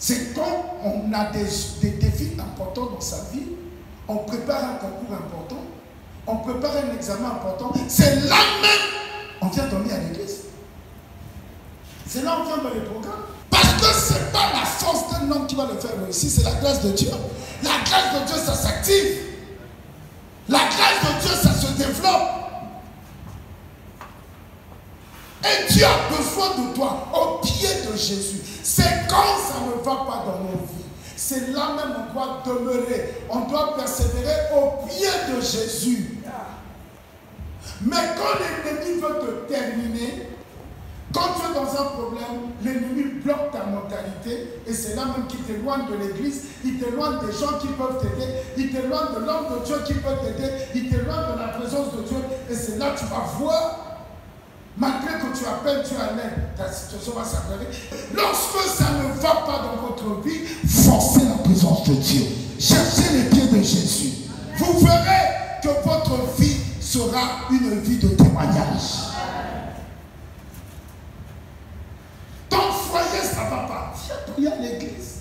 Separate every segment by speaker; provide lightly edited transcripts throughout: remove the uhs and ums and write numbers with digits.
Speaker 1: C'est quand on a des défis importants dans sa vie, on prépare un concours important, on prépare un examen important, c'est là même on vient dormir à l'église. C'est là on vient dans les programmes. Parce que ce n'est pas la force d'un homme qui va le faire réussir, c'est la grâce de Dieu. La grâce de Dieu, ça s'active. La grâce de Dieu, ça se développe. Et Dieu a besoin de toi au pied de Jésus. C'est quand ça ne va pas dans nos vies. C'est là même on doit demeurer. On doit persévérer au pied de Jésus. Mais quand l'ennemi veut te terminer, quand tu es dans un problème, l'ennemi bloque ta mentalité et c'est là même qu'il t'éloigne de l'église, il t'éloigne des gens qui peuvent t'aider, il t'éloigne de l'homme de Dieu qui peut t'aider, il t'éloigne de la présence de Dieu et c'est là que tu vas voir, malgré que tu appelles Dieu à l'aide, ta situation va s'aggraver. Lorsque ça ne va pas dans votre vie, forcez la présence de Dieu. Cherchez les pieds de Jésus. Vous verrez que votre vie sera une vie de témoignage. Ton foyer, ça ne va pas. Viens prier à l'église.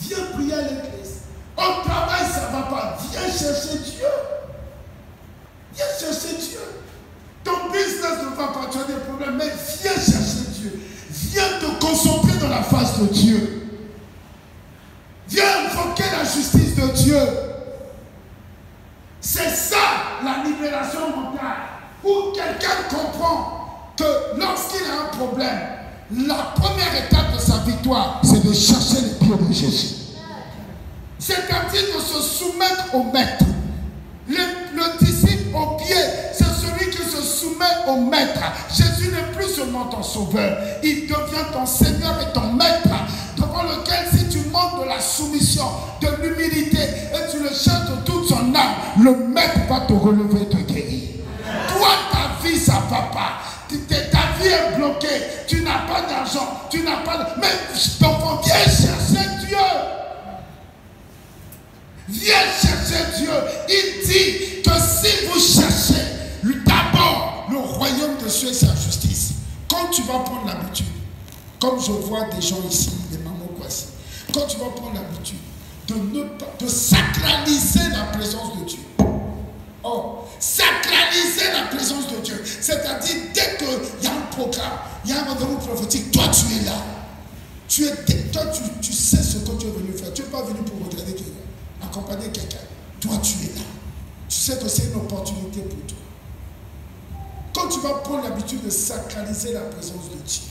Speaker 1: Viens prier à l'église. Au travail, ça ne va pas. Viens chercher Dieu. Viens chercher Dieu. Ton business ne va pas. Tu as des problèmes, mais viens chercher Dieu. Viens te concentrer dans la face de Dieu. Viens invoquer la justice de Dieu. C'est ça la libération mentale. Où quelqu'un comprend que lorsqu'il a un problème, la première étape de sa victoire, c'est de chercher les pieds de Jésus. C'est-à-dire de se soumettre au maître. Le disciple au pied, c'est celui qui se soumet au maître. Jésus n'est plus seulement ton sauveur, il devient ton Seigneur et ton maître, devant lequel si tu manques de la soumission, de l'humilité, et tu le cherches de toute son âme, le maître va te relever et te guérir. Toi, ta vie, ça ne va pas. Ta vie est bloquée, tu n'as pas d'argent, tu n'as pas de... Mais ton enfant, viens chercher Dieu. Viens chercher Dieu. Il dit que si vous cherchez d'abord le royaume de Dieu et sa justice, quand tu vas prendre l'habitude, comme je vois des gens ici, des mamans ici, quand tu vas prendre l'habitude de sacraliser la présence de Dieu. Oh, sacraliser la présence de Dieu. C'est-à-dire, dès qu'il y a un programme, il y a un rendez-vous prophétique, toi tu es là. Tu sais ce que tu es venu faire. Tu n'es pas venu pour regarder quelqu'un, accompagner quelqu'un. Toi tu es là. Tu sais que c'est une opportunité pour toi. Quand tu vas prendre l'habitude de sacraliser la présence de Dieu,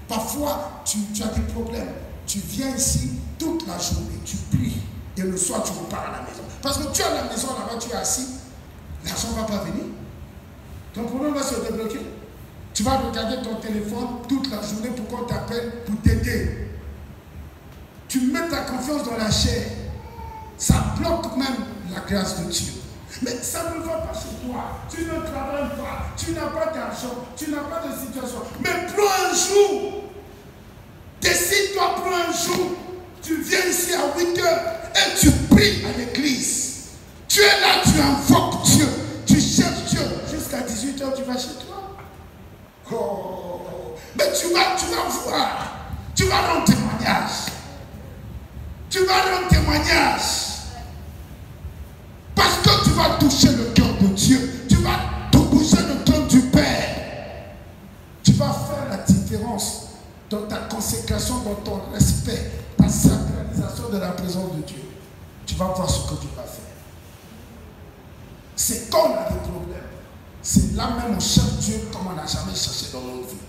Speaker 1: parfois tu as des problèmes. Tu viens ici toute la journée, tu pries et le soir tu repars à la maison. Parce que tu es à la maison là-bas, tu es assis. L'argent ne va pas venir. Ton problème va se débloquer. Tu vas regarder ton téléphone toute la journée pour qu'on t'appelle pour t'aider. Tu mets ta confiance dans la chair. Ça bloque même la grâce de Dieu. Mais ça ne va pas chez toi. Tu ne travailles pas. Tu n'as pas d'argent. Tu n'as pas de situation. Mais prends un jour. Décide-toi, prends un jour. Tu viens ici à 8 heures et tu pries à l'église. Tu es là, tu invoques Dieu, tu cherches Dieu. Jusqu'à 18 h, tu vas chez toi. Oh, mais tu vas voir. Tu vas rendre témoignage. Tu vas rendre témoignage. Parce que tu vas toucher le cœur de Dieu. Tu vas toucher le cœur du Père. Tu vas faire la différence dans ta consécration, dans ton respect, ta sacralisation de la présence de Dieu. Tu vas voir ce que tu vas faire. C'est quand on a des problèmes. C'est là même on cherche Dieu comme on n'a jamais cherché dans notre vie.